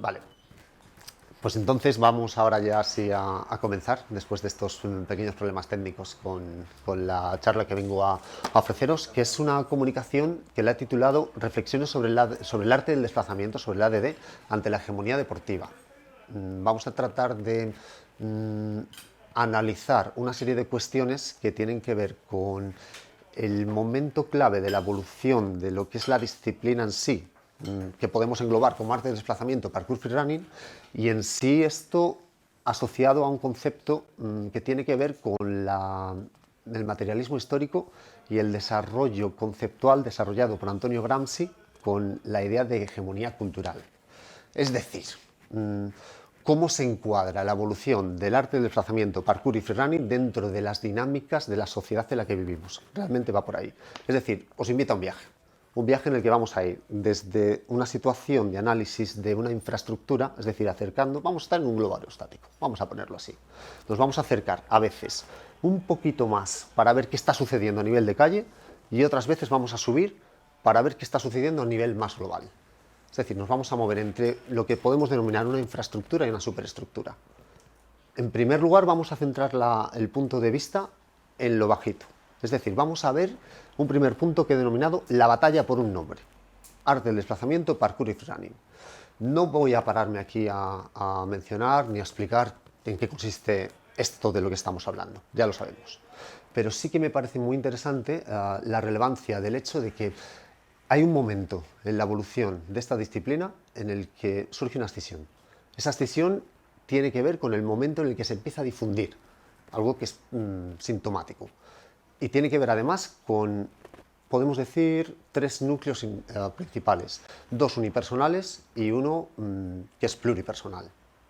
Vale. Pues entonces vamos ahora ya sí a comenzar, después de estos pequeños problemas técnicos con la charla que vengo a ofreceros, que es una comunicación que la he titulado Reflexiones sobre el arte del desplazamiento, sobre el ADD, ante la hegemonía deportiva. Vamos a tratar de analizar una serie de cuestiones que tienen que ver con el momento clave de la evolución de lo que es la disciplina en sí, que podemos englobar como arte de desplazamiento, parkour freerunning, y en sí esto asociado a un concepto que tiene que ver con el materialismo histórico y el desarrollo conceptual desarrollado por Antonio Gramsci con la idea de hegemonía cultural. Es decir, cómo se encuadra la evolución del arte del desplazamiento, parkour y freerunning dentro de las dinámicas de la sociedad en la que vivimos. Realmente va por ahí. Es decir, os invito a un viaje en el que vamos a ir desde una situación de análisis de una infraestructura, es decir, acercando, vamos a estar en un globo aerostático, vamos a ponerlo así. Nos vamos a acercar a veces un poquito más para ver qué está sucediendo a nivel de calle y otras veces vamos a subir para ver qué está sucediendo a nivel más global. Es decir, nos vamos a mover entre lo que podemos denominar una infraestructura y una superestructura. En primer lugar, vamos a centrar el punto de vista en lo bajito. Es decir, vamos a ver un primer punto que he denominado la batalla por un nombre. Arte del desplazamiento, parkour y freerunning. No voy a pararme aquí a mencionar ni a explicar en qué consiste esto de lo que estamos hablando. Ya lo sabemos. Pero sí que me parece muy interesante la relevancia del hecho de que hay un momento en la evolución de esta disciplina en el que surge una escisión. Esa escisión tiene que ver con el momento en el que se empieza a difundir, algo que es sintomático. Y tiene que ver además con, podemos decir, tres núcleos principales. Dos unipersonales y uno que es pluripersonal.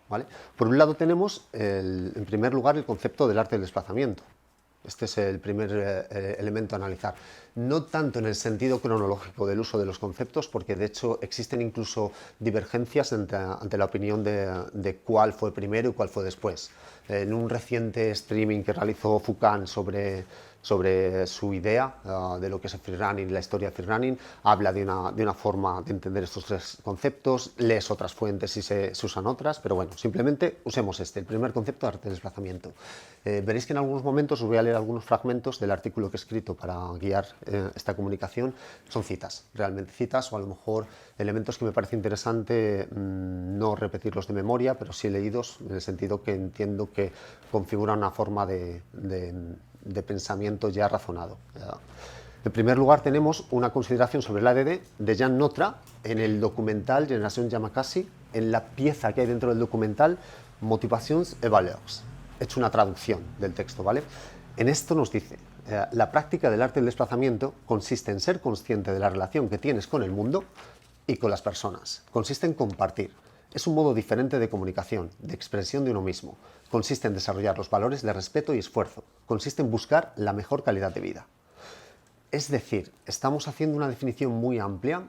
¿Vale? Por un lado tenemos, en primer lugar, el concepto del arte del desplazamiento. Este es el primer elemento a analizar. No tanto en el sentido cronológico del uso de los conceptos, porque de hecho existen incluso divergencias ante la opinión de cuál fue primero y cuál fue después. En un reciente streaming que realizó Foucan sobre su idea de lo que es el freerunning y la historia del freerunning, habla de una forma de entender estos tres conceptos, lees otras fuentes y se usan otras, pero bueno, simplemente usemos el primer concepto de arte del desplazamiento. Veréis que en algunos momentos os voy a leer algunos fragmentos del artículo que he escrito para guiar esta comunicación. Son citas, realmente citas, o a lo mejor elementos que me parece interesante no repetirlos de memoria, pero sí leídos en el sentido que entiendo que configuran una forma de pensamiento ya razonado. En primer lugar tenemos una consideración sobre el ADD de Jan Notra en el documental Generación Yamakasi, en la pieza que hay dentro del documental Motivations et Valeurs. He hecho una traducción del texto, ¿vale? En esto nos dice, la práctica del arte del desplazamiento consiste en ser consciente de la relación que tienes con el mundo y con las personas. Consiste en compartir. Es un modo diferente de comunicación, de expresión de uno mismo. Consiste en desarrollar los valores de respeto y esfuerzo. Consiste en buscar la mejor calidad de vida. Es decir, estamos haciendo una definición muy amplia,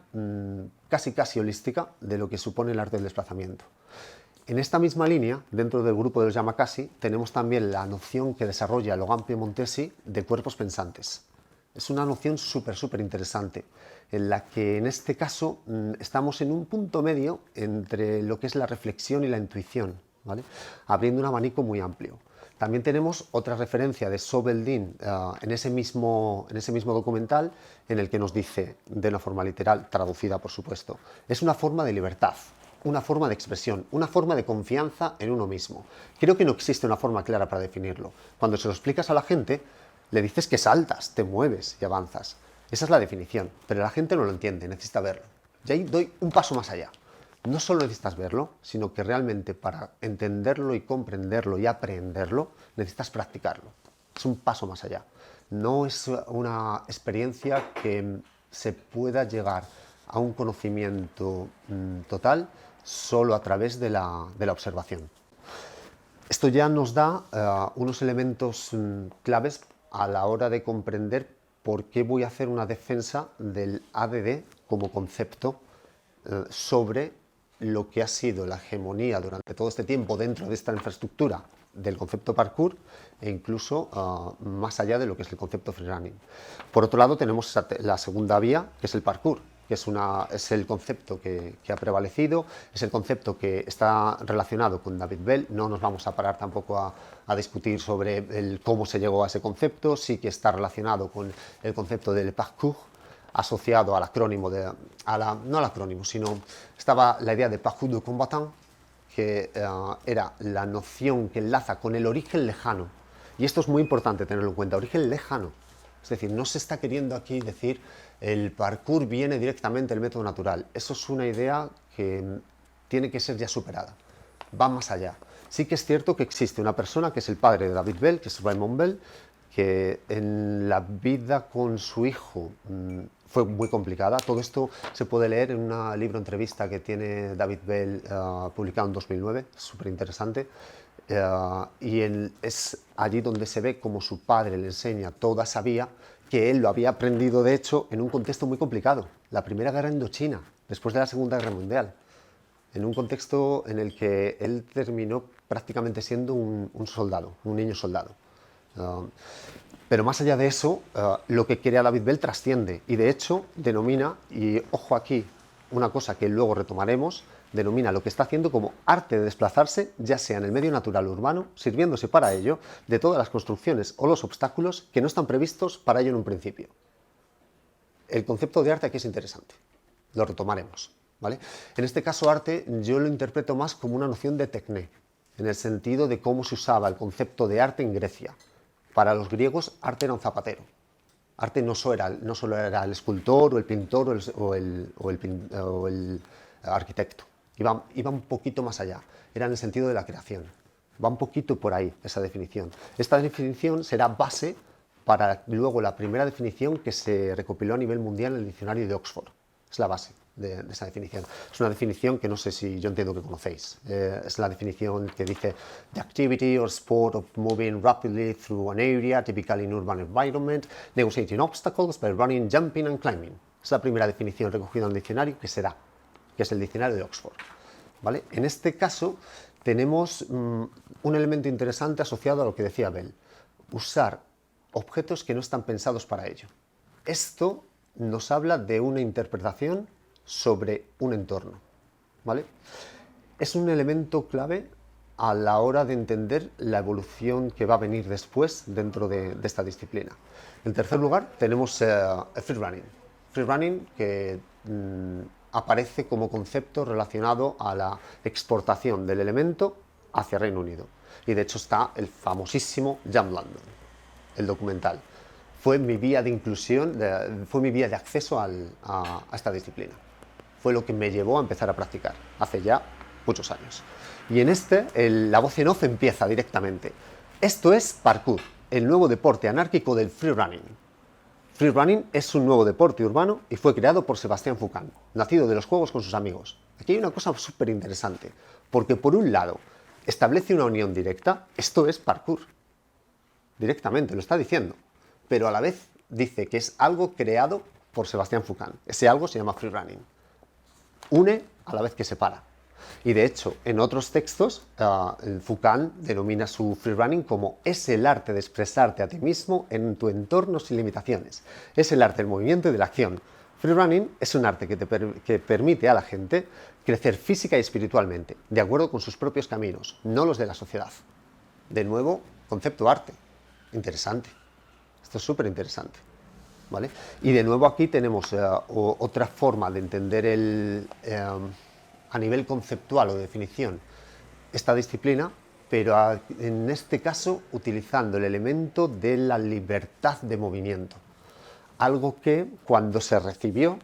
casi holística, de lo que supone el arte del desplazamiento. En esta misma línea, dentro del grupo de los Yamakasi, tenemos también la noción que desarrolla Logan Piemontesi de cuerpos pensantes. Es una noción súper interesante, en la que en este caso estamos en un punto medio entre lo que es la reflexión y la intuición, ¿vale? Abriendo un abanico muy amplio. También tenemos otra referencia de Sobeldin en ese mismo documental, en el que nos dice, de una forma literal, traducida por supuesto, es una forma de libertad, una forma de expresión, una forma de confianza en uno mismo. Creo que no existe una forma clara para definirlo. Cuando se lo explicas a la gente, le dices que saltas, te mueves y avanzas. Esa es la definición, pero la gente no lo entiende, necesita verlo. Y ahí doy un paso más allá. No solo necesitas verlo, sino que realmente para entenderlo y comprenderlo y aprenderlo, necesitas practicarlo. Es un paso más allá. No es una experiencia que se pueda llegar a un conocimiento total solo a través de la observación. Esto ya nos da unos elementos claves a la hora de comprender por qué voy a hacer una defensa del ADD como concepto sobre lo que ha sido la hegemonía durante todo este tiempo dentro de esta infraestructura del concepto parkour e incluso más allá de lo que es el concepto freerunning. Por otro lado tenemos la segunda vía, que es el parkour, que es el concepto que ha prevalecido, es el concepto que está relacionado con David Bell. No nos vamos a parar tampoco a discutir sobre cómo se llegó a ese concepto, sí que está relacionado con el concepto del parcours, asociado al acrónimo, no al acrónimo, sino estaba la idea de parcours de combattant, que era la noción que enlaza con el origen lejano. Y esto es muy importante tenerlo en cuenta, origen lejano. Es decir, no se está queriendo aquí decir el parkour viene directamente del método natural. Eso es una idea que tiene que ser ya superada. Va más allá. Sí que es cierto que existe una persona que es el padre de David Bell, que es Raymond Bell, que en la vida con su hijo fue muy complicada. Todo esto se puede leer en una libro entrevista que tiene David Bell publicado en 2009, súper interesante. Es allí donde se ve cómo su padre le enseña toda esa vía, que él lo había aprendido de hecho en un contexto muy complicado, la Primera Guerra Indochina, después de la Segunda Guerra Mundial, en un contexto en el que él terminó prácticamente siendo un soldado, un niño soldado. Pero más allá de eso, lo que crea David Bell trasciende y de hecho denomina, y ojo aquí, una cosa que luego retomaremos, denomina lo que está haciendo como arte de desplazarse, ya sea en el medio natural o urbano, sirviéndose para ello de todas las construcciones o los obstáculos que no están previstos para ello en un principio. El concepto de arte aquí es interesante, lo retomaremos, ¿vale? En este caso arte yo lo interpreto más como una noción de tecné, en el sentido de cómo se usaba el concepto de arte en Grecia. Para los griegos, arte era un zapatero. Arte no solo era el escultor o el pintor o el arquitecto. Iba un poquito más allá. Era en el sentido de la creación. Va un poquito por ahí esa definición. Esta definición será base para luego la primera definición que se recopiló a nivel mundial en el diccionario de Oxford. Es la base de esa definición. Es una definición que no sé si yo entiendo que conocéis. Es la definición que dice the activity or sport of moving rapidly through an area, typically in urban environment, negotiating obstacles by running, jumping and climbing. Es la primera definición recogida en el diccionario que es el diccionario de Oxford. ¿Vale? En este caso tenemos un elemento interesante asociado a lo que decía Bell. Usar objetos que no están pensados para ello. Esto nos habla de una interpretación sobre un entorno, ¿vale? Es un elemento clave a la hora de entender la evolución que va a venir después dentro de esta disciplina. En tercer lugar tenemos freerunning. Freerunning que aparece como concepto relacionado a la exportación del elemento hacia Reino Unido. Y de hecho está el famosísimo Jump London, el documental. Fue mi vía de inclusión, fue mi vía de acceso a esta disciplina. Fue lo que me llevó a empezar a practicar, hace ya muchos años. Y en la voz en off empieza directamente. Esto es parkour, el nuevo deporte anárquico del freerunning. Freerunning es un nuevo deporte urbano y fue creado por Sebastián Foucan, nacido de los juegos con sus amigos. Aquí hay una cosa súper interesante, porque por un lado establece una unión directa, esto es parkour. Directamente, lo está diciendo. Pero a la vez dice que es algo creado por Sebastián Foucan. Ese algo se llama freerunning. Une a la vez que separa. Y de hecho, en otros textos, Foucan denomina su freerunning como es el arte de expresarte a ti mismo en tu entorno sin limitaciones. Es el arte del movimiento y de la acción. Freerunning es un arte que permite a la gente crecer física y espiritualmente, de acuerdo con sus propios caminos, no los de la sociedad. De nuevo, concepto arte. Interesante. Esto es súper interesante. ¿Vale? Y de nuevo aquí tenemos otra forma de entender a nivel conceptual o de definición esta disciplina, pero en este caso utilizando el elemento de la libertad de movimiento. Algo que cuando se recibió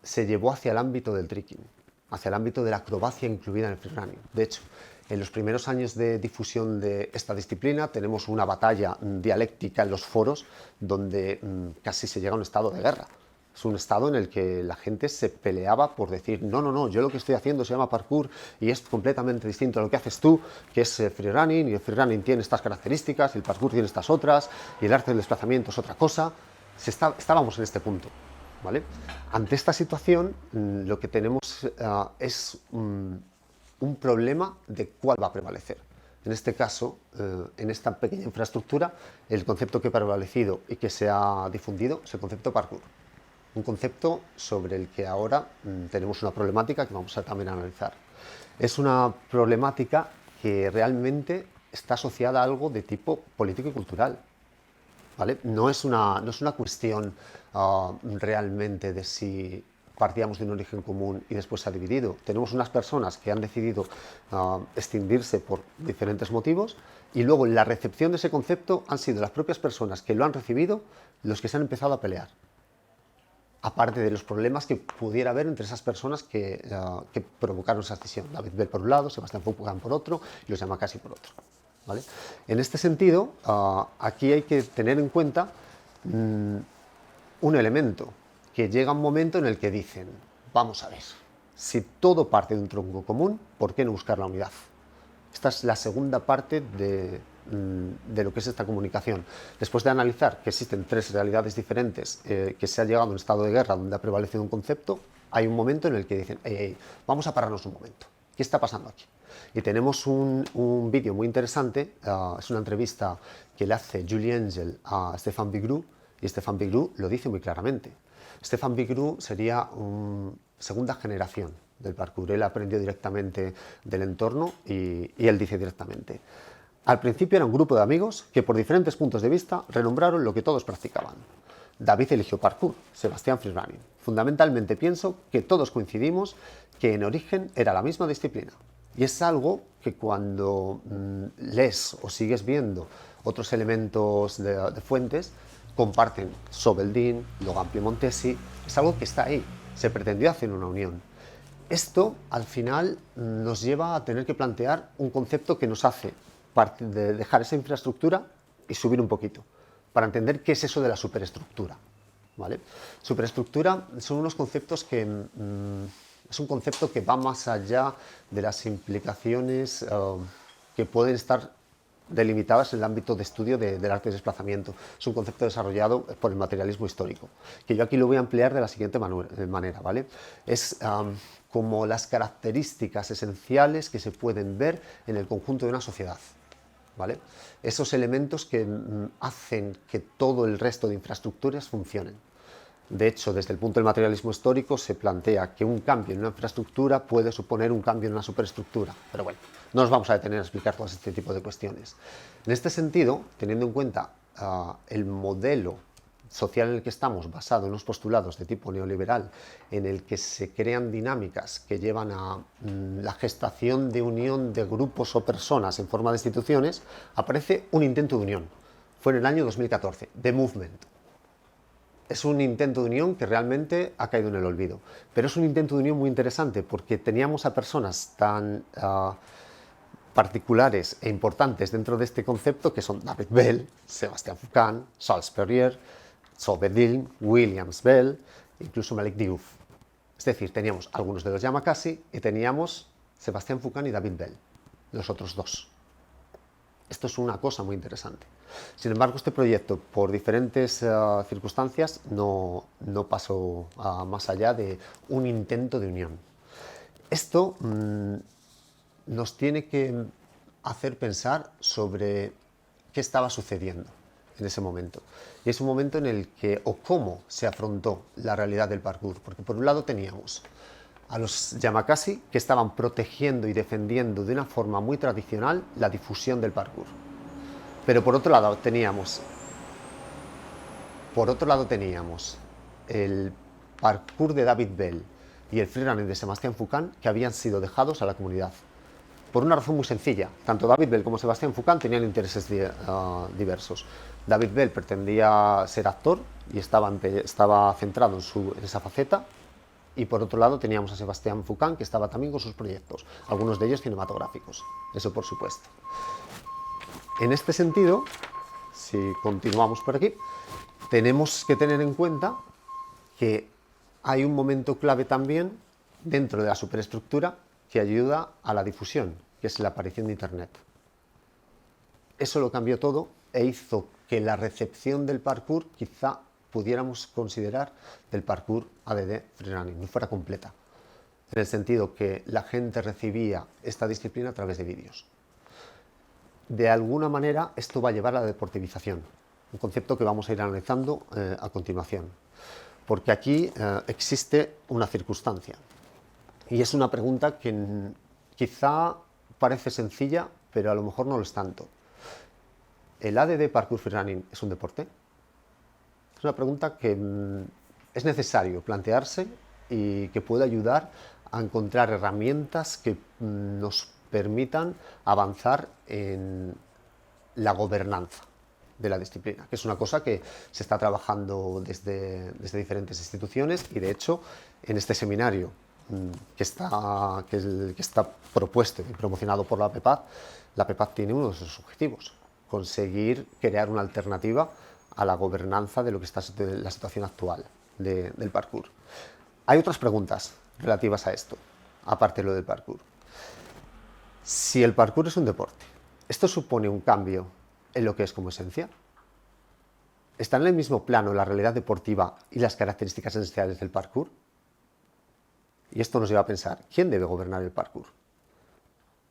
se llevó hacia el ámbito del tricking, hacia el ámbito de la acrobacia incluida en el freerunning. De hecho, en los primeros años de difusión de esta disciplina tenemos una batalla dialéctica en los foros donde casi se llega a un estado de guerra. Es un estado en el que la gente se peleaba por decir no, yo lo que estoy haciendo se llama parkour y es completamente distinto a lo que haces tú, que es freerunning, y el freerunning tiene estas características, y el parkour tiene estas otras, y el arte del desplazamiento es otra cosa. Estábamos en este punto, ¿vale? Ante esta situación lo que tenemos es un problema de cuál va a prevalecer. En este caso, en esta pequeña infraestructura, el concepto que ha prevalecido y que se ha difundido es el concepto parkour. un concepto sobre el que ahora tenemos una problemática que vamos a también analizar. Es una problemática que realmente está asociada a algo de tipo político y cultural, ¿vale? No es una cuestión realmente de si partíamos de un origen común y después se ha dividido. Tenemos unas personas que han decidido extinguirse por diferentes motivos y luego en la recepción de ese concepto han sido las propias personas que lo han recibido los que se han empezado a pelear. Aparte de los problemas que pudiera haber entre esas personas que provocaron esa escisión. David Bell por un lado, Sebastián Foucault por otro y los Yamakasi por otro. ¿Vale? En este sentido, aquí hay que tener en cuenta un elemento, que llega un momento en el que dicen, vamos a ver, si todo parte de un tronco común, ¿por qué no buscar la unidad? Esta es la segunda parte de lo que es esta comunicación. Después de analizar que existen tres realidades diferentes, que se ha llegado a un estado de guerra donde ha prevalecido un concepto, hay un momento en el que dicen, vamos a pararnos un momento, ¿qué está pasando aquí? Y tenemos un vídeo muy interesante, es una entrevista que le hace Julie Engel a Stéphane Vigroux, y Stéphane Vigroux lo dice muy claramente. Stéphane Vigroux sería segunda generación del parkour. Él aprendió directamente del entorno y él dice directamente: al principio era un grupo de amigos que por diferentes puntos de vista renombraron lo que todos practicaban. David eligió parkour, Sebastián freerunning. Fundamentalmente pienso que todos coincidimos que en origen era la misma disciplina. Y es algo que cuando lees o sigues viendo otros elementos de fuentes, comparten Sobeldin, Logan Piemontesi, es algo que está ahí, se pretendió hacer una unión. Esto al final nos lleva a tener que plantear un concepto que nos hace de dejar esa infraestructura y subir un poquito, para entender qué es eso de la superestructura. ¿Vale? Superestructura son unos conceptos que es un concepto que va más allá de las implicaciones que pueden estar delimitadas en el ámbito de estudio del arte de desplazamiento. Es un concepto desarrollado por el materialismo histórico, que yo aquí lo voy a emplear de la siguiente manera, ¿vale? Es como las características esenciales que se pueden ver en el conjunto de una sociedad, ¿vale? Esos elementos que hacen que todo el resto de infraestructuras funcionen. De hecho, desde el punto del materialismo histórico se plantea que un cambio en una infraestructura puede suponer un cambio en una superestructura. Pero bueno, no nos vamos a detener a explicar todo este tipo de cuestiones. En este sentido, teniendo en cuenta el modelo social en el que estamos, basado en unos postulados de tipo neoliberal, en el que se crean dinámicas que llevan a la gestación de unión de grupos o personas en forma de instituciones, aparece un intento de unión. Fue en el año 2014, The Movement. Es un intento de unión que realmente ha caído en el olvido, pero es un intento de unión muy interesante porque teníamos a personas tan particulares e importantes dentro de este concepto que son David Bell, Sebastián Foucault, Charles Perrier, Sobeldin, Williams Bell, incluso Malik Diouf. Es decir, teníamos algunos de los Yamakasi y teníamos Sebastián Foucault y David Bell, los otros dos. Esto es una cosa muy interesante. Sin embargo, este proyecto, por diferentes circunstancias, no pasó más allá de un intento de unión. Esto nos tiene que hacer pensar sobre qué estaba sucediendo en ese momento. Y es un momento en el que, o cómo se afrontó la realidad del parkour. Porque por un lado teníamos a los Yamakasi, que estaban protegiendo y defendiendo de una forma muy tradicional la difusión del parkour. Pero por otro lado teníamos el parkour de David Bell y el freerunning de Sebastián Foucault, que habían sido dejados a la comunidad. Por una razón muy sencilla, tanto David Bell como Sebastián Foucault tenían intereses diversos. David Bell pretendía ser actor y estaba centrado en esa faceta, y por otro lado teníamos a Sebastián Foucault, que estaba también con sus proyectos, algunos de ellos cinematográficos, eso por supuesto. En este sentido, si continuamos por aquí, tenemos que tener en cuenta que hay un momento clave también dentro de la superestructura que ayuda a la difusión, que es la aparición de Internet. Eso lo cambió todo e hizo que la recepción del parkour quizá pudiéramos considerar del parkour ADD freerunning no fuera completa, en el sentido que la gente recibía esta disciplina a través de vídeos. De alguna manera esto va a llevar a la deportivización, un concepto que vamos a ir analizando a continuación. porque aquí existe una circunstancia. Y es una pregunta que quizá parece sencilla, pero a lo mejor no lo es tanto. ¿El ADD Parkour Freerunning es un deporte? Es una pregunta que es necesario plantearse y que puede ayudar a encontrar herramientas que nos permitan avanzar en la gobernanza de la disciplina, que es una cosa que se está trabajando desde diferentes instituciones y, de hecho, en este seminario que está propuesto y promocionado por la PEPAD tiene uno de sus objetivos: conseguir crear una alternativa a la gobernanza de lo que está de la situación actual del parkour. Hay otras preguntas relativas a esto, aparte de lo del parkour. Si el parkour es un deporte, ¿esto supone un cambio en lo que es como esencia? ¿Están en el mismo plano la realidad deportiva y las características esenciales del parkour? Y esto nos lleva a pensar, ¿quién debe gobernar el parkour?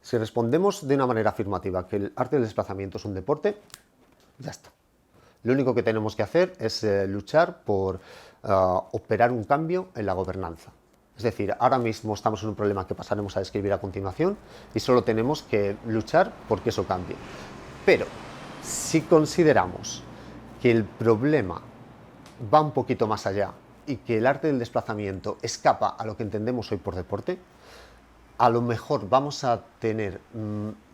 Si respondemos de una manera afirmativa que el arte del desplazamiento es un deporte, ya está. Lo único que tenemos que hacer es luchar por operar un cambio en la gobernanza. Es decir, ahora mismo estamos en un problema que pasaremos a describir a continuación y solo tenemos que luchar por que eso cambie. Pero si consideramos que el problema va un poquito más allá y que el arte del desplazamiento escapa a lo que entendemos hoy por deporte, a lo mejor vamos a tener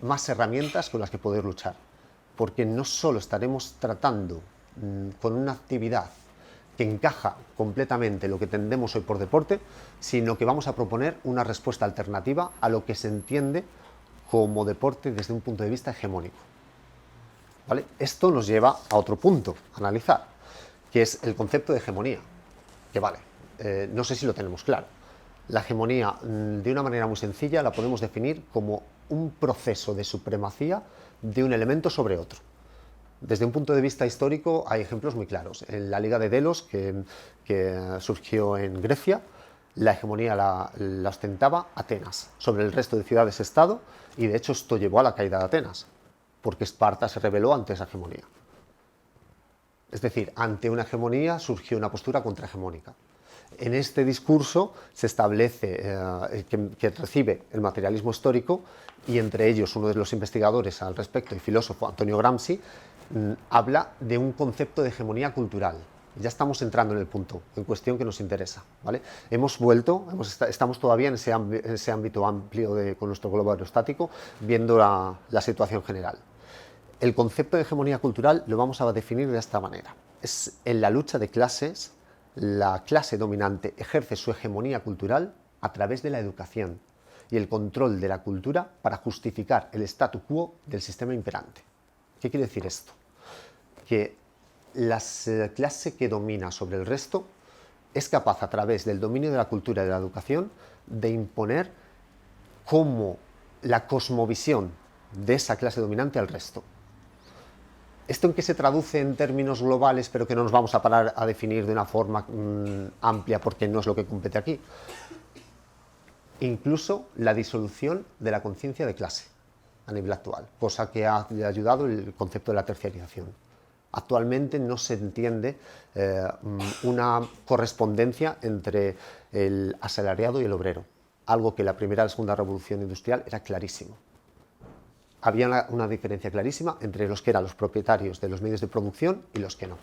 más herramientas con las que poder luchar, porque no solo estaremos tratando con una actividad que encaja completamente lo que entendemos hoy por deporte, sino que vamos a proponer una respuesta alternativa a lo que se entiende como deporte desde un punto de vista hegemónico. ¿Vale? Esto nos lleva a otro punto a analizar, que es el concepto de hegemonía, que vale, no sé si lo tenemos claro. La hegemonía, de una manera muy sencilla, la podemos definir como un proceso de supremacía de un elemento sobre otro. Desde un punto de vista histórico hay ejemplos muy claros. En la Liga de Delos, que surgió en Grecia, la hegemonía la ostentaba Atenas sobre el resto de ciudades-estado, y de hecho esto llevó a la caída de Atenas, porque Esparta se rebeló ante esa hegemonía. Es decir, ante una hegemonía surgió una postura contrahegemónica. En este discurso se establece que recibe el materialismo histórico, y entre ellos uno de los investigadores al respecto y filósofo, Antonio Gramsci, habla de un concepto de hegemonía cultural. Ya estamos entrando en el punto en cuestión que nos interesa, ¿vale? Estamos todavía en ese ámbito amplio con nuestro globo aerostático, viendo la situación general. El concepto de hegemonía cultural lo vamos a definir de esta manera. Es en la lucha de clases. La clase dominante ejerce su hegemonía cultural a través de la educación y el control de la cultura para justificar el statu quo del sistema imperante. ¿Qué quiere decir esto? Que la clase que domina sobre el resto es capaz, a través del dominio de la cultura y de la educación, de imponer como la cosmovisión de esa clase dominante al resto. ¿Esto en qué se traduce en términos globales, pero que no nos vamos a parar a definir de una forma amplia porque no es lo que compete aquí? Incluso la disolución de la conciencia de clase a nivel actual, cosa que ha ayudado el concepto de la terciarización. Actualmente no se entiende una correspondencia entre el asalariado y el obrero, algo que en la primera y la segunda revolución industrial era clarísimo. Había una diferencia clarísima entre los que eran los propietarios de los medios de producción y los que no.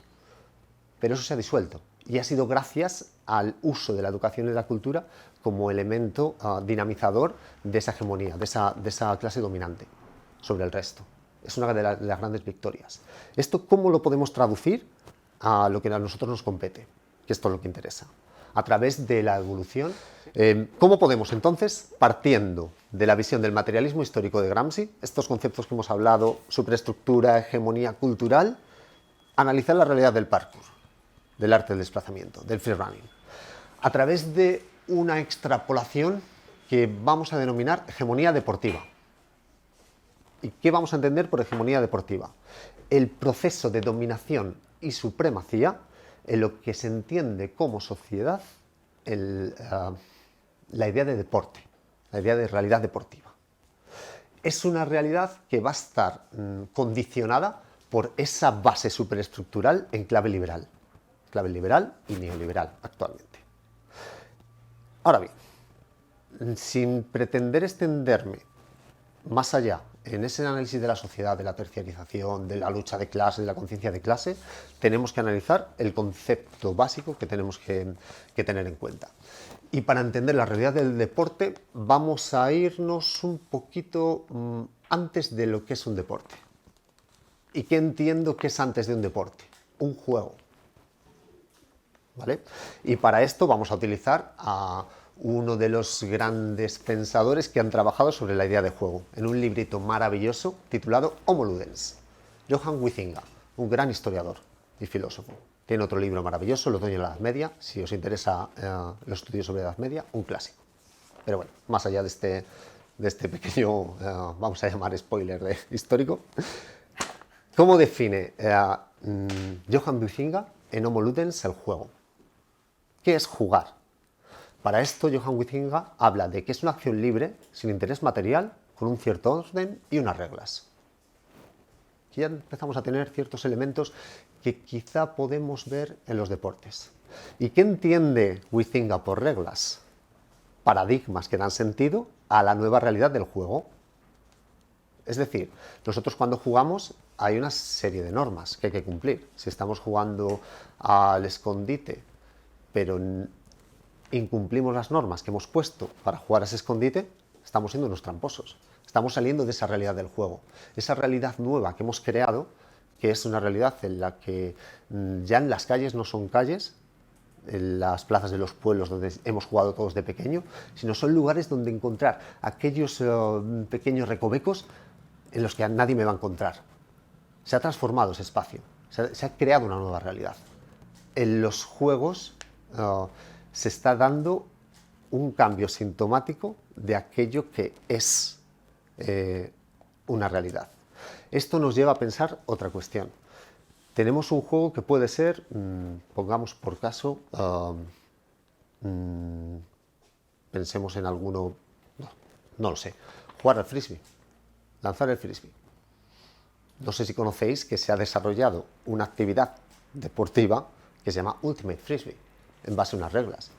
Pero eso se ha disuelto, y ha sido gracias al uso de la educación y la cultura como elemento dinamizador de esa hegemonía, de esa clase dominante sobre el resto. Es una de las grandes victorias. ¿Esto cómo lo podemos traducir a lo que a nosotros nos compete? Que esto es lo que interesa. A través de la evolución. ¿Cómo podemos entonces, partiendo de la visión del materialismo histórico de Gramsci, estos conceptos que hemos hablado, superestructura, hegemonía cultural, analizar la realidad del parkour, del arte del desplazamiento, del freerunning, a través de una extrapolación que vamos a denominar hegemonía deportiva? ¿Y qué vamos a entender por hegemonía deportiva? El proceso de dominación y supremacía en lo que se entiende como sociedad la idea de deporte, la idea de realidad deportiva. Es una realidad que va a estar condicionada por esa base superestructural en clave liberal. clave liberal y neoliberal actualmente. Ahora bien, sin pretender extenderme más allá en ese análisis de la sociedad, de la terciarización, de la lucha de clase, de la conciencia de clase, tenemos que analizar el concepto básico que tenemos que tener en cuenta. Y para entender la realidad del deporte, vamos a irnos un poquito antes de lo que es un deporte. ¿Y qué entiendo que es antes de un deporte? Un juego. ¿Vale? Y para esto vamos a utilizar a uno de los grandes pensadores que han trabajado sobre la idea de juego, en un librito maravilloso titulado Homo Ludens, Johann Huizinga, un gran historiador y filósofo. Tiene otro libro maravilloso, Los dueños de la Edad Media, si os interesa los estudios sobre la Edad Media, un clásico. Pero bueno, más allá de este pequeño, vamos a llamar spoiler histórico, ¿cómo define Johann Huizinga en Homo Ludens el juego? ¿Qué es jugar? Para esto, Johann Huizinga habla de que es una acción libre, sin interés material, con un cierto orden y unas reglas. Aquí ya empezamos a tener ciertos elementos que quizá podemos ver en los deportes. ¿Y qué entiende Huizinga por reglas? Paradigmas que dan sentido a la nueva realidad del juego. Es decir, nosotros cuando jugamos hay una serie de normas que hay que cumplir. Si estamos jugando al escondite, pero incumplimos las normas que hemos puesto para jugar a ese escondite, estamos siendo unos tramposos. Estamos saliendo de esa realidad del juego. Esa realidad nueva que hemos creado, que es una realidad en la que ya en las calles no son calles, en las plazas de los pueblos donde hemos jugado todos de pequeño, sino son lugares donde encontrar aquellos pequeños recovecos en los que nadie me va a encontrar. Se ha transformado ese espacio, se ha creado una nueva realidad. En los juegos se está dando un cambio sintomático de aquello que es una realidad. Esto nos lleva a pensar otra cuestión. Tenemos un juego que puede ser, pongamos por caso, pensemos en alguno, no lo sé, jugar al frisbee, lanzar el frisbee. No sé si conocéis que se ha desarrollado una actividad deportiva que se llama Ultimate Frisbee, en base a unas reglas.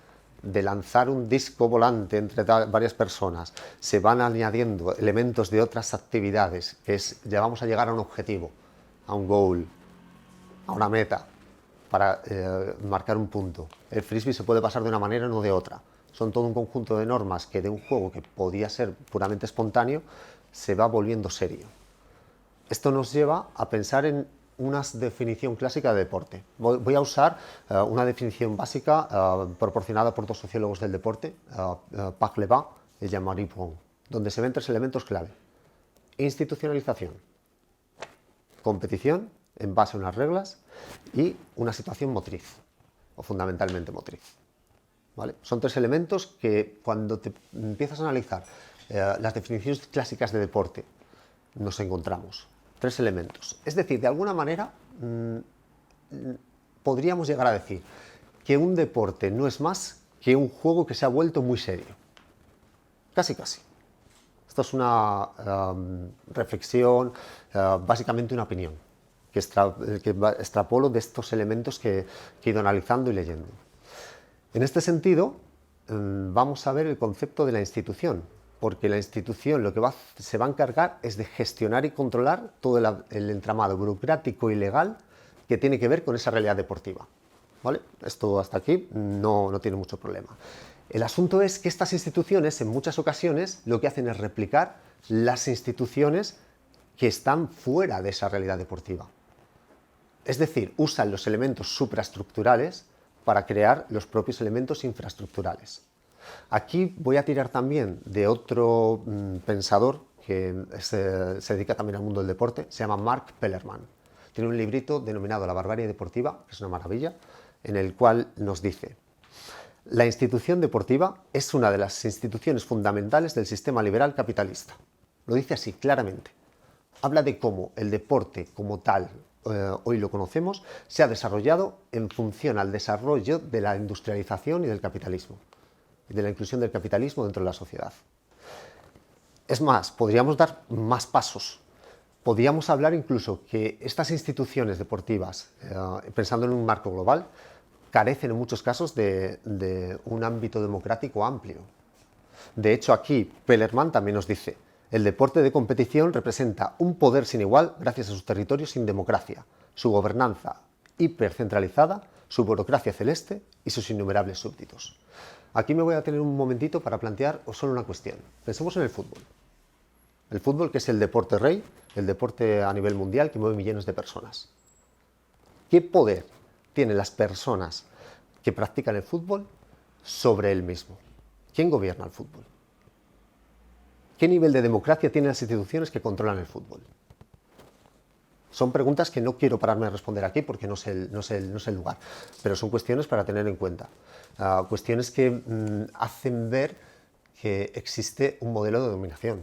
De lanzar un disco volante entre varias personas, se van añadiendo elementos de otras actividades, que es, ya vamos a llegar a un objetivo, a un goal, a una meta, para marcar un punto. El frisbee se puede pasar de una manera, no de otra. Son todo un conjunto de normas que de un juego que podía ser puramente espontáneo, se va volviendo serio. Esto nos lleva a pensar en una definición clásica de deporte. Voy a usar una definición básica proporcionada por dos sociólogos del deporte, Paghleba y Jean-Marie Bron, donde se ven tres elementos clave. Institucionalización, competición en base a unas reglas y una situación motriz, o fundamentalmente motriz. ¿Vale? Son tres elementos que cuando te empiezas a analizar las definiciones clásicas de deporte nos encontramos. Tres elementos. Es decir, de alguna manera podríamos llegar a decir que un deporte no es más que un juego que se ha vuelto muy serio. Casi, casi. Esto es una reflexión, básicamente una opinión, que extrapolo de estos elementos que he ido analizando y leyendo. En este sentido, vamos a ver el concepto de la institución, porque la institución lo que se va a encargar es de gestionar y controlar todo el entramado burocrático y legal que tiene que ver con esa realidad deportiva. ¿Vale? Esto hasta aquí no tiene mucho problema. El asunto es que estas instituciones en muchas ocasiones lo que hacen es replicar las instituciones que están fuera de esa realidad deportiva. Es decir, usan los elementos supraestructurales para crear los propios elementos infraestructurales. Aquí voy a tirar también de otro pensador que se dedica también al mundo del deporte, se llama Mark Pellerman. Tiene un librito denominado La barbarie deportiva, que es una maravilla, en el cual nos dice: la institución deportiva es una de las instituciones fundamentales del sistema liberal capitalista. Lo dice así, claramente. Habla de cómo el deporte como tal, hoy lo conocemos, se ha desarrollado en función al desarrollo de la industrialización y del capitalismo, de la inclusión del capitalismo dentro de la sociedad. Es más, podríamos dar más pasos. Podríamos hablar incluso que estas instituciones deportivas, pensando en un marco global, carecen en muchos casos de un ámbito democrático amplio. De hecho, aquí Pellerman también nos dice: el deporte de competición representa un poder sin igual gracias a sus territorios sin democracia, su gobernanza hipercentralizada, su burocracia celeste y sus innumerables súbditos. Aquí me voy a tener un momentito para plantear solo una cuestión. Pensemos en el fútbol. El fútbol, que es el deporte rey, el deporte a nivel mundial que mueve millones de personas. ¿Qué poder tienen las personas que practican el fútbol sobre él mismo? ¿Quién gobierna el fútbol? ¿Qué nivel de democracia tienen las instituciones que controlan el fútbol? Son preguntas que no quiero pararme a responder aquí porque no sé el lugar, pero son cuestiones para tener en cuenta. Cuestiones que hacen ver que existe un modelo de dominación,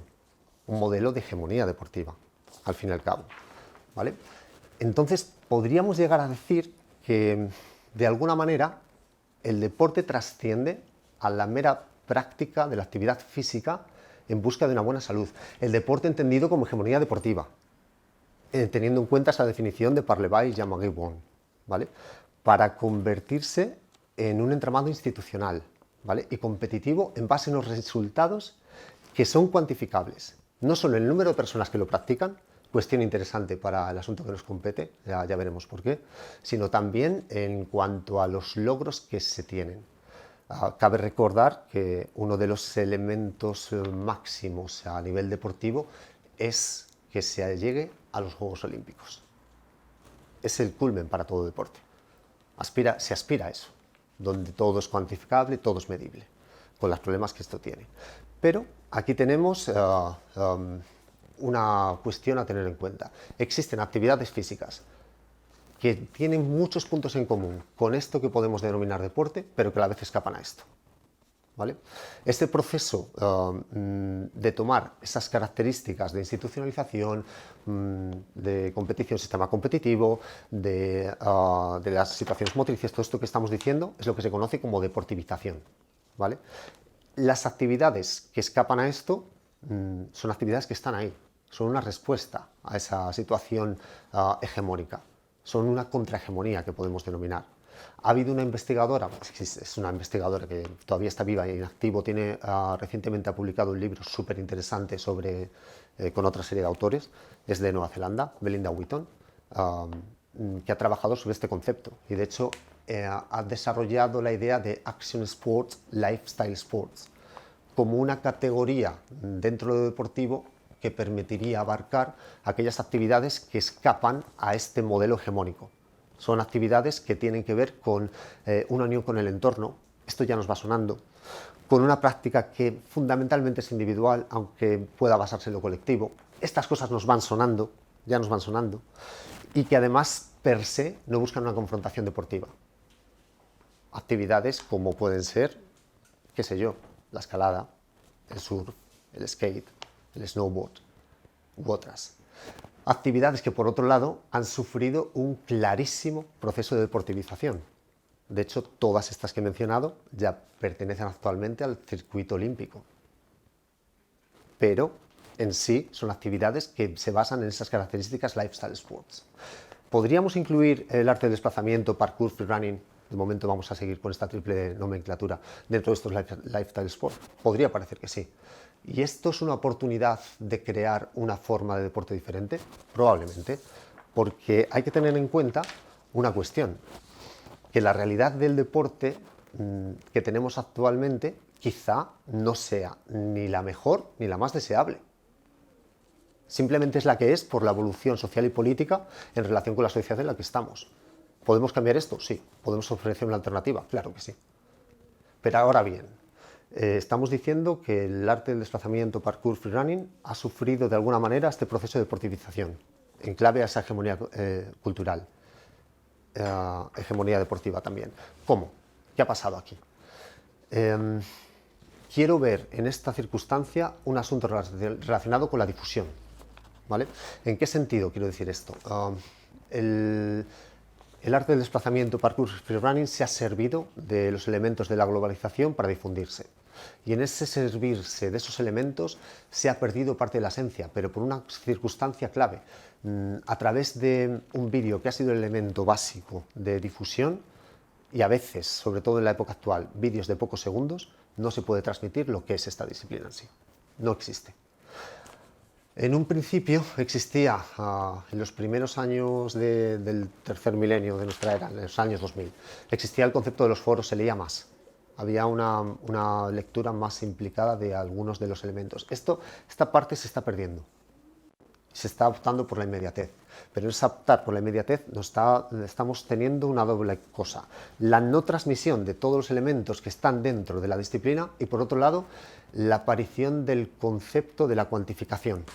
un modelo de hegemonía deportiva, al fin y al cabo, ¿vale? Entonces, podríamos llegar a decir que, de alguna manera, el deporte trasciende a la mera práctica de la actividad física en busca de una buena salud. El deporte entendido como hegemonía deportiva, teniendo en cuenta esa definición de Parlevay y Jean-Marie Bon, ¿vale? Para convertirse en un entramado institucional, ¿vale? Y competitivo en base a unos resultados que son cuantificables. No solo el número de personas que lo practican, cuestión interesante para el asunto que nos compete, ya veremos por qué, sino también en cuanto a los logros que se tienen. Cabe recordar que uno de los elementos máximos a nivel deportivo es que se llegue a los Juegos Olímpicos. Es el culmen para todo deporte. Se aspira a eso, donde todo es cuantificable, todo es medible, con los problemas que esto tiene. Pero aquí tenemos una cuestión a tener en cuenta. Existen actividades físicas que tienen muchos puntos en común con esto que podemos denominar deporte, pero que a la vez escapan a esto, ¿vale? Este proceso de tomar esas características de institucionalización, de competición, sistema competitivo, de las situaciones motrices, todo esto que estamos diciendo es lo que se conoce como deportivización, ¿vale? Las actividades que escapan a esto son actividades que están ahí, son una respuesta a esa situación hegemónica, son una contrahegemonía que podemos denominar. Ha habido una investigadora, es una investigadora que todavía está viva y en activo, recientemente ha publicado un libro súper interesante con otra serie de autores, es de Nueva Zelanda, Belinda Wheaton, que ha trabajado sobre este concepto y de hecho ha desarrollado la idea de Action Sports, Lifestyle Sports, como una categoría dentro de lo deportivo que permitiría abarcar aquellas actividades que escapan a este modelo hegemónico. Son actividades que tienen que ver con una unión con el entorno, esto ya nos va sonando, con una práctica que fundamentalmente es individual, aunque pueda basarse en lo colectivo. Estas cosas nos van sonando, ya nos van sonando, y que además per se no buscan una confrontación deportiva. Actividades como pueden ser, qué sé yo, la escalada, el surf, el skate, el snowboard u otras. Actividades que, por otro lado, han sufrido un clarísimo proceso de deportivización. De hecho, todas estas que he mencionado ya pertenecen actualmente al circuito olímpico. Pero, en sí, son actividades que se basan en esas características lifestyle sports. ¿Podríamos incluir el arte del desplazamiento, parkour, freerunning? De momento vamos a seguir con esta triple nomenclatura dentro de estos lifestyle sports. Podría parecer que sí. ¿Y esto es una oportunidad de crear una forma de deporte diferente? Probablemente, porque hay que tener en cuenta una cuestión, que la realidad del deporte que tenemos actualmente quizá no sea ni la mejor ni la más deseable. Simplemente es la que es por la evolución social y política en relación con la sociedad en la que estamos. ¿Podemos cambiar esto? Sí. ¿Podemos ofrecer una alternativa? Claro que sí. Pero ahora bien, estamos diciendo que el arte del desplazamiento, parkour, freerunning, ha sufrido de alguna manera este proceso de deportivización, en clave a esa hegemonía cultural, hegemonía deportiva también. ¿Cómo? ¿Qué ha pasado aquí? Quiero ver en esta circunstancia un asunto relacionado con la difusión, ¿vale? ¿En qué sentido quiero decir esto? El arte del desplazamiento, parkour, freerunning se ha servido de los elementos de la globalización para difundirse. Y en ese servirse de esos elementos se ha perdido parte de la esencia, pero por una circunstancia clave. A través de un vídeo que ha sido el elemento básico de difusión, y a veces, sobre todo en la época actual, vídeos de pocos segundos, no se puede transmitir lo que es esta disciplina en sí. No existe. En un principio existía, en los primeros años del tercer milenio de nuestra era, en los años 2000, existía el concepto de los foros, se leía más. Había una lectura más implicada de algunos de los elementos. Esta parte se está perdiendo. Se está optando por la inmediatez. Pero en ese optar por la inmediatez estamos teniendo una doble cosa. La no transmisión de todos los elementos que están dentro de la disciplina y, por otro lado, la aparición del concepto de la cuantificación.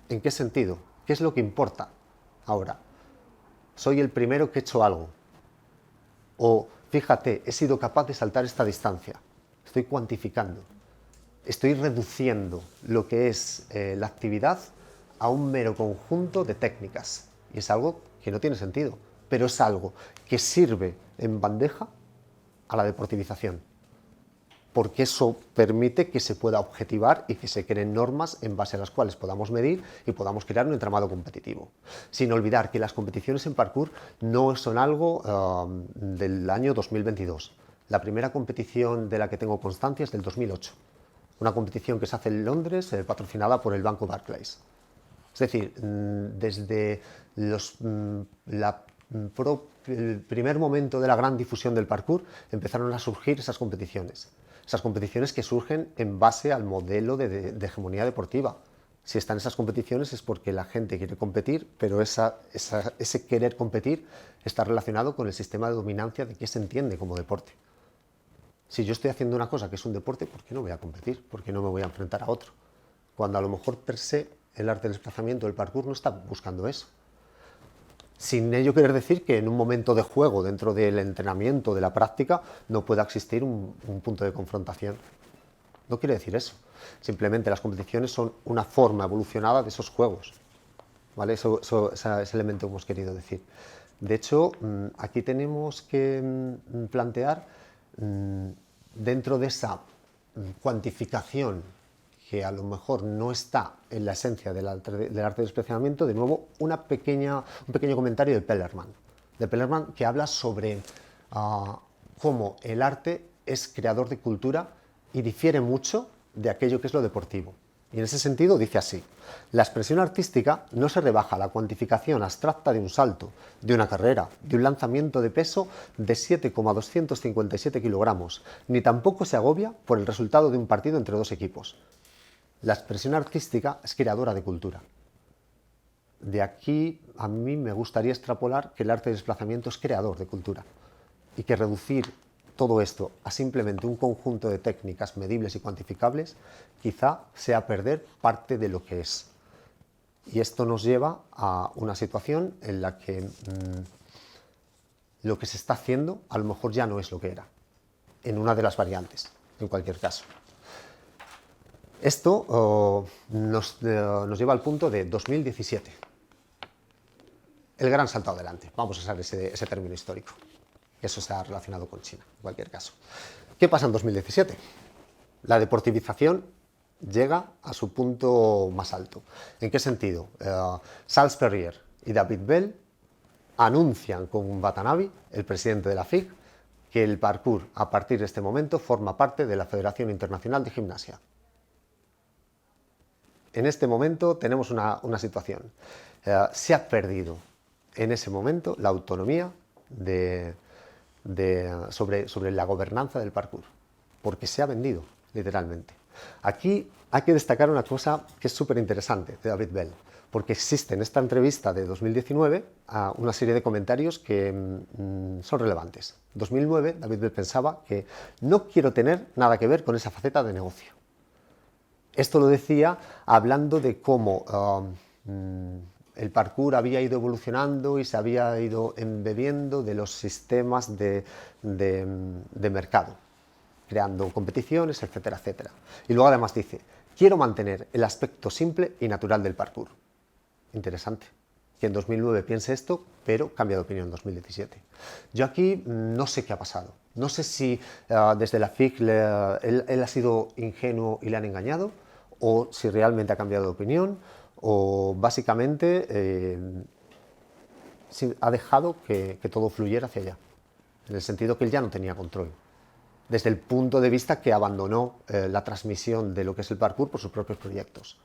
¿En qué sentido? ¿Qué es lo que importa ahora? Soy el primero que he hecho algo. O, fíjate, he sido capaz de saltar esta distancia. Estoy cuantificando. Estoy reduciendo lo que es la actividad a un mero conjunto de técnicas. Y es algo que no tiene sentido, pero es algo que sirve en bandeja a la deportivización. Porque eso permite que se pueda objetivar y que se creen normas en base a las cuales podamos medir y podamos crear un entramado competitivo. Sin olvidar que las competiciones en parkour no son algo del año 2022. La primera competición de la que tengo constancia es del 2008. Una competición que se hace en Londres, patrocinada por el banco Barclays. Es decir, desde el primer momento de la gran difusión del parkour empezaron a surgir esas competiciones. Esas competiciones que surgen en base al modelo de hegemonía deportiva. Si están esas competiciones es porque la gente quiere competir, pero ese querer competir está relacionado con el sistema de dominancia de qué se entiende como deporte. Si yo estoy haciendo una cosa que es un deporte, ¿por qué no voy a competir? ¿Por qué no me voy a enfrentar a otro? Cuando a lo mejor per se el arte del desplazamiento, el parkour, no está buscando eso. Sin ello querer decir que en un momento de juego, dentro del entrenamiento, de la práctica, no pueda existir un punto de confrontación. No quiere decir eso. Simplemente las competiciones son una forma evolucionada de esos juegos. ¿Vale? Ese elemento hemos querido decir. De hecho, aquí tenemos que plantear, dentro de esa cuantificación que a lo mejor no está en la esencia del arte de desplazamiento, de nuevo un pequeño comentario de Pellerman, que habla sobre cómo el arte es creador de cultura y difiere mucho de aquello que es lo deportivo. Y en ese sentido dice así: la expresión artística no se rebaja a la cuantificación abstracta de un salto, de una carrera, de un lanzamiento de peso de 7,257 kilogramos, ni tampoco se agobia por el resultado de un partido entre dos equipos. La expresión artística es creadora de cultura. De aquí a mí me gustaría extrapolar que el arte de desplazamiento es creador de cultura y que reducir todo esto a simplemente un conjunto de técnicas medibles y cuantificables quizá sea perder parte de lo que es. Y esto nos lleva a una situación en la que lo que se está haciendo a lo mejor ya no es lo que era, en una de las variantes, en cualquier caso. Esto nos lleva al punto de 2017. El gran salto adelante. Vamos a usar ese término histórico. Eso está relacionado con China, en cualquier caso. ¿Qué pasa en 2017? La deportivización llega a su punto más alto. ¿En qué sentido? Charles Perrier y David Bell anuncian con Watanabe, el presidente de la FIG, que el parkour a partir de este momento forma parte de la Federación Internacional de Gimnasia. En este momento tenemos una situación. Se ha perdido en ese momento la autonomía sobre la gobernanza del parkour, porque se ha vendido, literalmente. Aquí hay que destacar una cosa que es súper interesante de David Bell, porque existe en esta entrevista de 2019 una serie de comentarios que son relevantes. En 2009, David Bell pensaba que no quiero tener nada que ver con esa faceta de negocio. Esto lo decía hablando de cómo el parkour había ido evolucionando y se había ido embebiendo de los sistemas de mercado, creando competiciones, etcétera, etcétera. Y luego además dice: quiero mantener el aspecto simple y natural del parkour. Interesante que en 2009 piense esto, pero cambia de opinión en 2017. Yo aquí no sé qué ha pasado. No sé si desde la FIG él ha sido ingenuo y le han engañado, o si realmente ha cambiado de opinión, o básicamente ha dejado que todo fluyera hacia allá. en el sentido que él ya no tenía control, desde el punto de vista que abandonó la transmisión de lo que es el parkour por sus propios proyectos.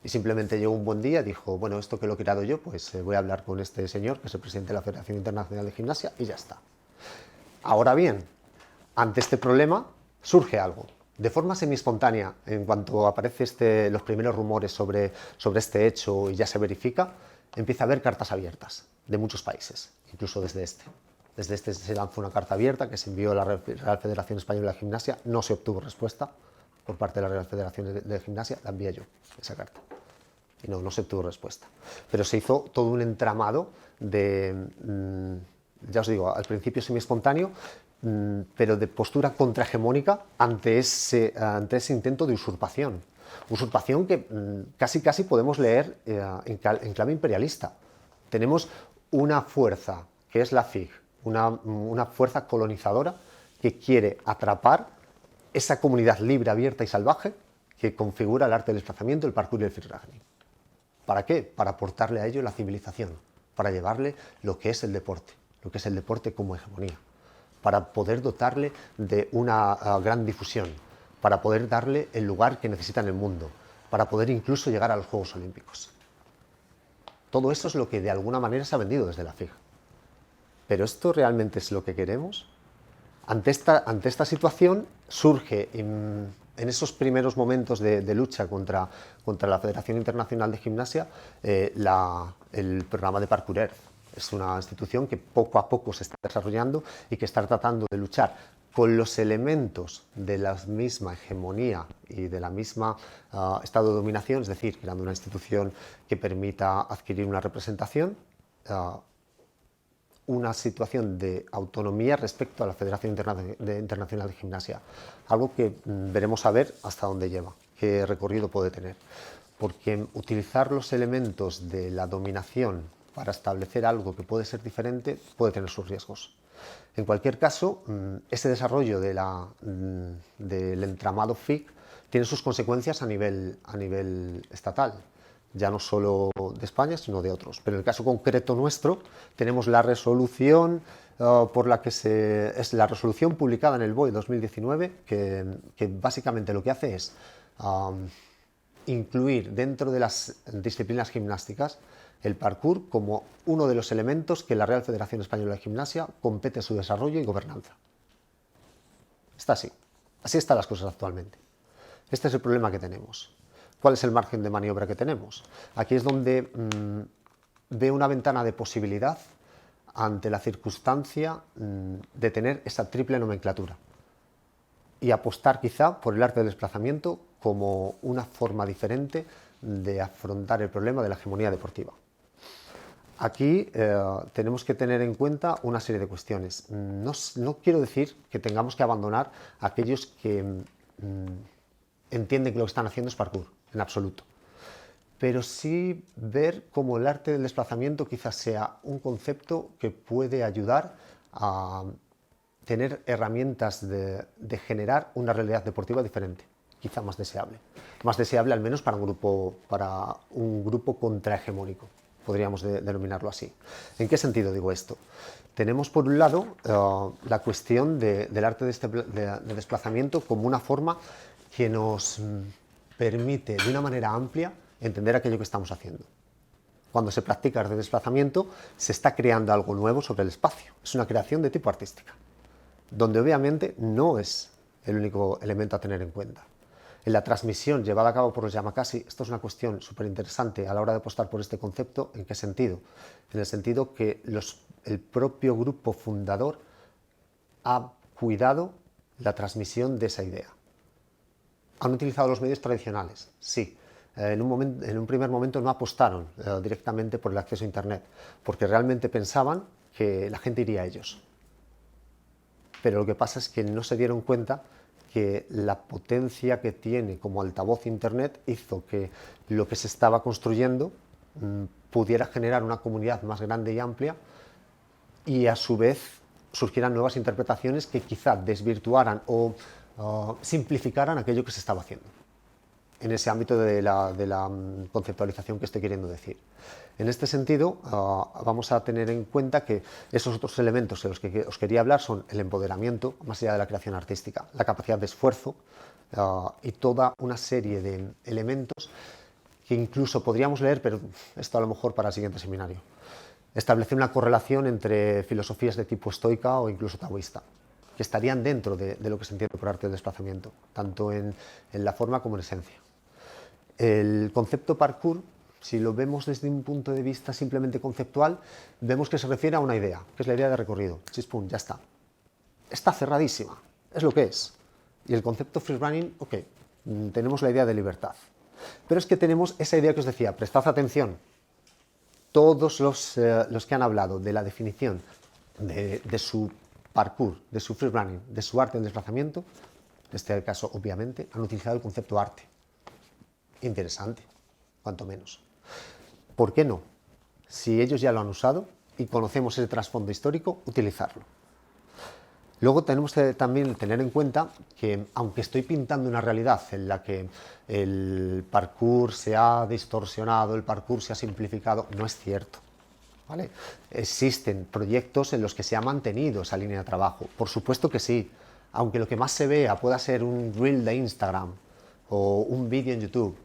Y simplemente llegó un buen día y dijo, bueno, esto que lo he creado yo, pues voy a hablar con este señor, que es el presidente de la Federación Internacional de Gimnasia, y ya está. Ahora bien, ante este problema surge algo. De forma semi-espontánea, en cuanto aparecen los primeros rumores sobre este hecho y ya se verifica, empieza a haber cartas abiertas de muchos países, incluso desde este. Desde este se lanzó una carta abierta que se envió a la Real Federación Española de Gimnasia, no se obtuvo respuesta por parte de la Real Federación de Gimnasia, la envié yo, esa carta. Y no se obtuvo respuesta. Pero se hizo todo un entramado de, ya os digo, al principio semi-espontáneo, pero de postura contrahegemónica ante ese intento de usurpación. Usurpación que casi podemos leer en clave imperialista. Tenemos una fuerza, que es la FIG, una fuerza colonizadora que quiere atrapar esa comunidad libre, abierta y salvaje que configura el arte del desplazamiento, el parkour y el freerunning. ¿Para qué? Para aportarle a ello la civilización, para llevarle lo que es el deporte como hegemonía, para poder dotarle de una gran difusión, para poder darle el lugar que necesita en el mundo, para poder incluso llegar a los Juegos Olímpicos. Todo eso es lo que de alguna manera se ha vendido desde la FIG. ¿Pero esto realmente es lo que queremos? Ante esta situación surge en esos primeros momentos de lucha contra la Federación Internacional de Gimnasia el programa de Parkour Earth. Es una institución que poco a poco se está desarrollando y que está tratando de luchar con los elementos de la misma hegemonía y de la misma estado de dominación, es decir, creando una institución que permita adquirir una representación, una situación de autonomía respecto a la Federación Internacional de Gimnasia. Algo que veremos a ver hasta dónde lleva, qué recorrido puede tener. Porque utilizar los elementos de la dominación para establecer algo que puede ser diferente puede tener sus riesgos. En cualquier caso, ese desarrollo del entramado FIG tiene sus consecuencias a nivel estatal, ya no solo de España, sino de otros. Pero en el caso concreto nuestro, tenemos la resolución por la que es la resolución publicada en el BOE 2019, que básicamente lo que hace es incluir dentro de las disciplinas gimnásticas el parkour como uno de los elementos que la Real Federación Española de Gimnasia compete su desarrollo y gobernanza. Está así. Así están las cosas actualmente. Este es el problema que tenemos. ¿Cuál es el margen de maniobra que tenemos? Aquí es donde veo una ventana de posibilidad ante la circunstancia de tener esa triple nomenclatura y apostar quizá por el arte del desplazamiento como una forma diferente de afrontar el problema de la hegemonía deportiva. Aquí tenemos que tener en cuenta una serie de cuestiones. No quiero decir que tengamos que abandonar a aquellos que entienden que lo que están haciendo es parkour, en absoluto. Pero sí ver cómo el arte del desplazamiento quizás sea un concepto que puede ayudar a tener herramientas de generar una realidad deportiva diferente, quizá más deseable al menos para un grupo contrahegemónico, podríamos denominarlo así. ¿En qué sentido digo esto? Tenemos por un lado la cuestión del arte de desplazamiento como una forma que nos permite de una manera amplia entender aquello que estamos haciendo. Cuando se practica arte de desplazamiento se está creando algo nuevo sobre el espacio, es una creación de tipo artística, donde obviamente no es el único elemento a tener en cuenta. En la transmisión llevada a cabo por los Yamakasi, esto es una cuestión súper interesante a la hora de apostar por este concepto. ¿En qué sentido? En el sentido que el propio grupo fundador ha cuidado la transmisión de esa idea. ¿Han utilizado los medios tradicionales? Sí. En un primer momento no apostaron directamente por el acceso a Internet, porque realmente pensaban que la gente iría a ellos. Pero lo que pasa es que no se dieron cuenta que la potencia que tiene como altavoz Internet hizo que lo que se estaba construyendo pudiera generar una comunidad más grande y amplia y a su vez surgieran nuevas interpretaciones que quizá desvirtuaran o simplificaran aquello que se estaba haciendo. en ese ámbito de la conceptualización que estoy queriendo decir. En este sentido, vamos a tener en cuenta que esos otros elementos de los que os quería hablar son el empoderamiento, más allá de la creación artística, la capacidad de esfuerzo y toda una serie de elementos que incluso podríamos leer, pero esto a lo mejor para el siguiente seminario. Establecer una correlación entre filosofías de tipo estoica o incluso taoísta, que estarían dentro de lo que se entiende por arte del desplazamiento, tanto en la forma como en esencia. El concepto parkour, si lo vemos desde un punto de vista simplemente conceptual, vemos que se refiere a una idea, que es la idea de recorrido. Chispum, ya está. Está cerradísima, es lo que es. Y el concepto freerunning, ok, tenemos la idea de libertad. Pero es que tenemos esa idea que os decía, prestad atención. Todos los que han hablado de la definición de su parkour, de su freerunning, de su arte del desplazamiento, en este caso, obviamente, han utilizado el concepto arte. Interesante, cuanto menos. ¿Por qué no? Si ellos ya lo han usado y conocemos ese trasfondo histórico, utilizarlo. Luego tenemos que también tener en cuenta que, aunque estoy pintando una realidad en la que el parkour se ha distorsionado, el parkour se ha simplificado, no es cierto, ¿vale? Existen proyectos en los que se ha mantenido esa línea de trabajo, por supuesto que sí, aunque lo que más se vea pueda ser un reel de Instagram o un vídeo en YouTube,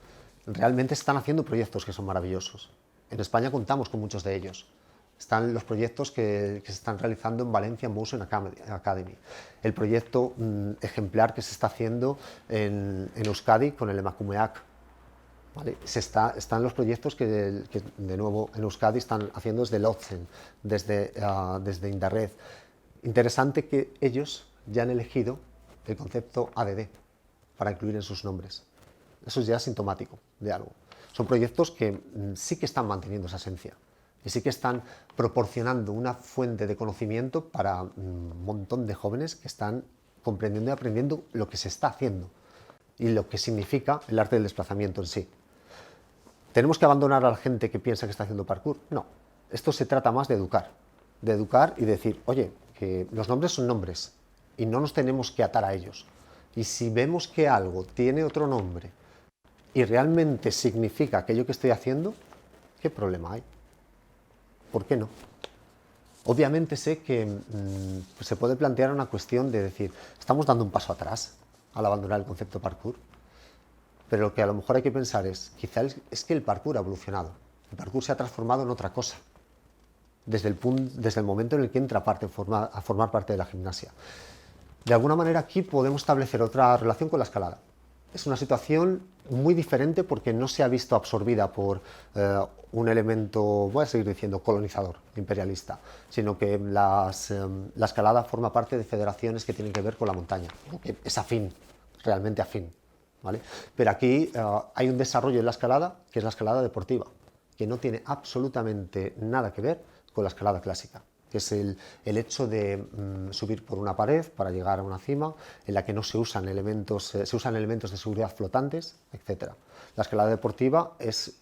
realmente están haciendo proyectos que son maravillosos. En España contamos con muchos de ellos. Están los proyectos que se están realizando en Valencia Motion Academy. El proyecto ejemplar que se está haciendo en Euskadi con el Emakumeak. ¿Vale? Están los proyectos que, de nuevo, en Euskadi están haciendo desde Lotzen, desde Indarred. Interesante que ellos ya han elegido el concepto ADD para incluir en sus nombres. Eso ya es sintomático de algo. Son proyectos que sí que están manteniendo esa esencia y sí que están proporcionando una fuente de conocimiento para un montón de jóvenes que están comprendiendo y aprendiendo lo que se está haciendo y lo que significa el arte del desplazamiento en sí. ¿Tenemos que abandonar a la gente que piensa que está haciendo parkour? No. Esto se trata más de educar y decir, oye, que los nombres son nombres y no nos tenemos que atar a ellos. Y si vemos que algo tiene otro nombre y realmente significa aquello que estoy haciendo, ¿qué problema hay? ¿Por qué no? Obviamente sé que se puede plantear una cuestión de decir, estamos dando un paso atrás al abandonar el concepto parkour, pero lo que a lo mejor hay que pensar es, quizá es que el parkour ha evolucionado, el parkour se ha transformado en otra cosa, desde el momento en el que entra a formar parte de la gimnasia. De alguna manera aquí podemos establecer otra relación con la escalada. Es una situación muy diferente porque no se ha visto absorbida por un elemento, voy a seguir diciendo, colonizador, imperialista, sino que la escalada forma parte de federaciones que tienen que ver con la montaña, que es afín, realmente afín, ¿vale? Pero aquí hay un desarrollo en la escalada que es la escalada deportiva, que no tiene absolutamente nada que ver con la escalada clásica, que es el hecho de subir por una pared para llegar a una cima en la que no se usan elementos de seguridad flotantes, etc. La escalada deportiva es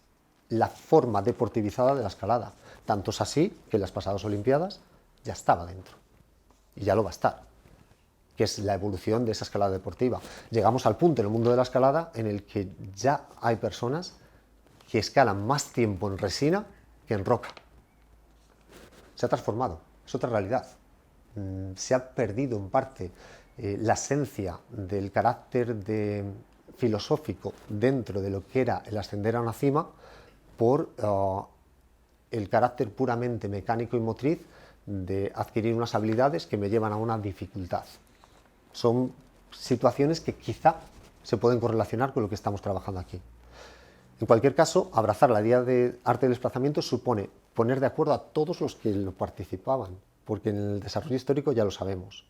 la forma deportivizada de la escalada. Tanto es así que en las pasadas Olimpiadas ya estaba dentro y ya lo va a estar, que es la evolución de esa escalada deportiva. Llegamos al punto en el mundo de la escalada en el que ya hay personas que escalan más tiempo en resina que en roca. Se ha transformado, es otra realidad. Se ha perdido en parte la esencia del carácter filosófico dentro de lo que era el ascender a una cima por el carácter puramente mecánico y motriz de adquirir unas habilidades que me llevan a una dificultad. Son situaciones que quizá se pueden correlacionar con lo que estamos trabajando aquí. En cualquier caso, abrazar la idea de arte del desplazamiento supone poner de acuerdo a todos los que lo participaban, porque en el desarrollo histórico ya lo sabemos.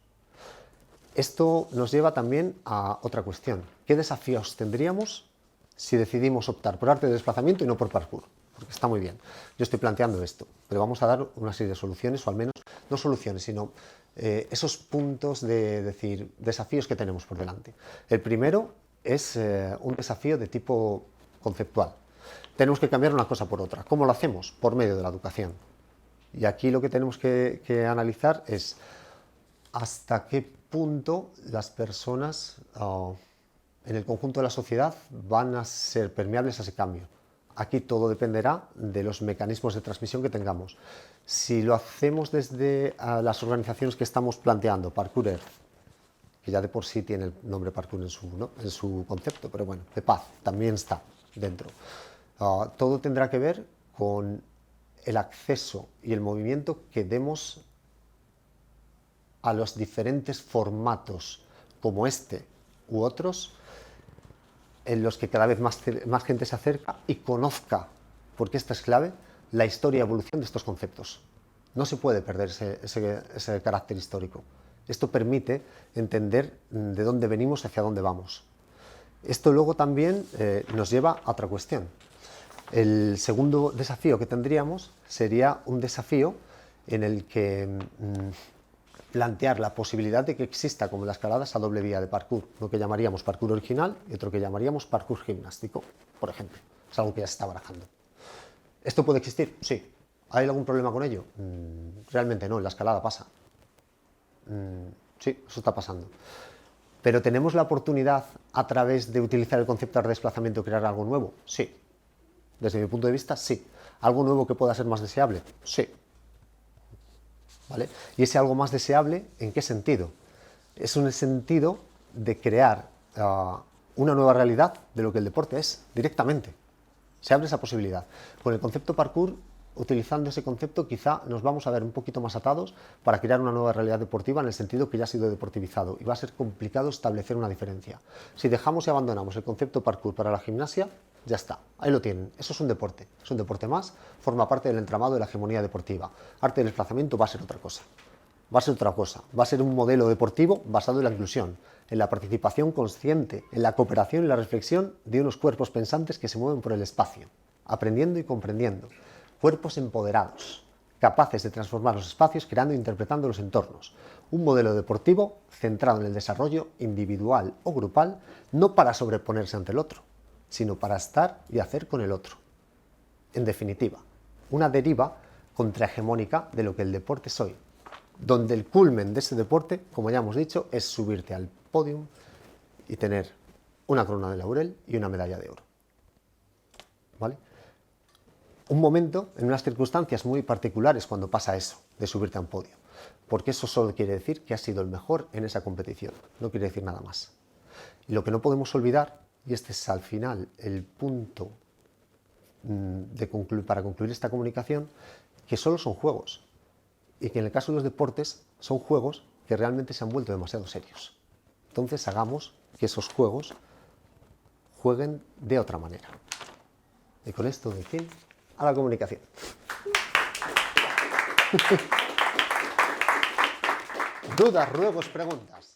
Esto nos lleva también a otra cuestión. ¿Qué desafíos tendríamos si decidimos optar por arte del desplazamiento y no por parkour? Porque está muy bien. Yo estoy planteando esto, pero vamos a dar una serie de soluciones, o al menos no soluciones, sino esos puntos de decir, desafíos que tenemos por delante. El primero es un desafío de tipo conceptual. Tenemos que cambiar una cosa por otra. ¿Cómo lo hacemos? Por medio de la educación. Y aquí lo que tenemos que analizar es hasta qué punto las personas en el conjunto de la sociedad van a ser permeables a ese cambio. Aquí todo dependerá de los mecanismos de transmisión que tengamos. Si lo hacemos desde las organizaciones que estamos planteando, Parkour Earth, que ya de por sí tiene el nombre Parkour en su concepto, pero bueno, de paz también está dentro. Todo tendrá que ver con el acceso y el movimiento que demos a los diferentes formatos como este u otros, en los que cada vez más gente se acerca y conozca, porque esta es clave, la historia y evolución de estos conceptos. No se puede perder ese carácter histórico. Esto permite entender de dónde venimos y hacia dónde vamos. Esto luego también nos lleva a otra cuestión. El segundo desafío que tendríamos sería un desafío en el que plantear la posibilidad de que exista, como la escalada, esa doble vía de parkour, lo que llamaríamos parkour original y otro que llamaríamos parkour gimnástico, por ejemplo. Es algo que ya se está barajando. ¿Esto puede existir? Sí. ¿Hay algún problema con ello? Realmente no, en la escalada pasa. Sí, eso está pasando. ¿Pero tenemos la oportunidad, a través de utilizar el concepto de desplazamiento, de crear algo nuevo? Sí. Desde mi punto de vista, sí. ¿Algo nuevo que pueda ser más deseable? Sí. ¿Vale? ¿Y ese algo más deseable en qué sentido? Es un sentido de crear una nueva realidad de lo que el deporte es, directamente. Se abre esa posibilidad. Con el concepto parkour, utilizando ese concepto, quizá nos vamos a ver un poquito más atados para crear una nueva realidad deportiva, en el sentido que ya ha sido deportivizado, y va a ser complicado establecer una diferencia. Si dejamos y abandonamos el concepto parkour para la gimnasia, ya está, ahí lo tienen, eso es un deporte más, forma parte del entramado de la hegemonía deportiva. Arte del desplazamiento va a ser otra cosa, va a ser un modelo deportivo basado en la inclusión, en la participación consciente, en la cooperación y la reflexión de unos cuerpos pensantes que se mueven por el espacio, aprendiendo y comprendiendo, cuerpos empoderados, capaces de transformar los espacios creando e interpretando los entornos. Un modelo deportivo centrado en el desarrollo individual o grupal, no para sobreponerse ante el otro, sino para estar y hacer con el otro. En definitiva, una deriva contrahegemónica de lo que el deporte es hoy, donde el culmen de ese deporte, como ya hemos dicho, es subirte al podium y tener una corona de laurel y una medalla de oro. ¿Vale? Un momento, en unas circunstancias muy particulares, cuando pasa eso, de subirte a un podio, porque eso solo quiere decir que has sido el mejor en esa competición, no quiere decir nada más. Y lo que no podemos olvidar, y este es al final el punto para concluir esta comunicación, que solo son juegos, y que en el caso de los deportes son juegos que realmente se han vuelto demasiado serios. Entonces hagamos que esos juegos jueguen de otra manera. Y con esto de fin a la comunicación. Dudas, ruegos, preguntas.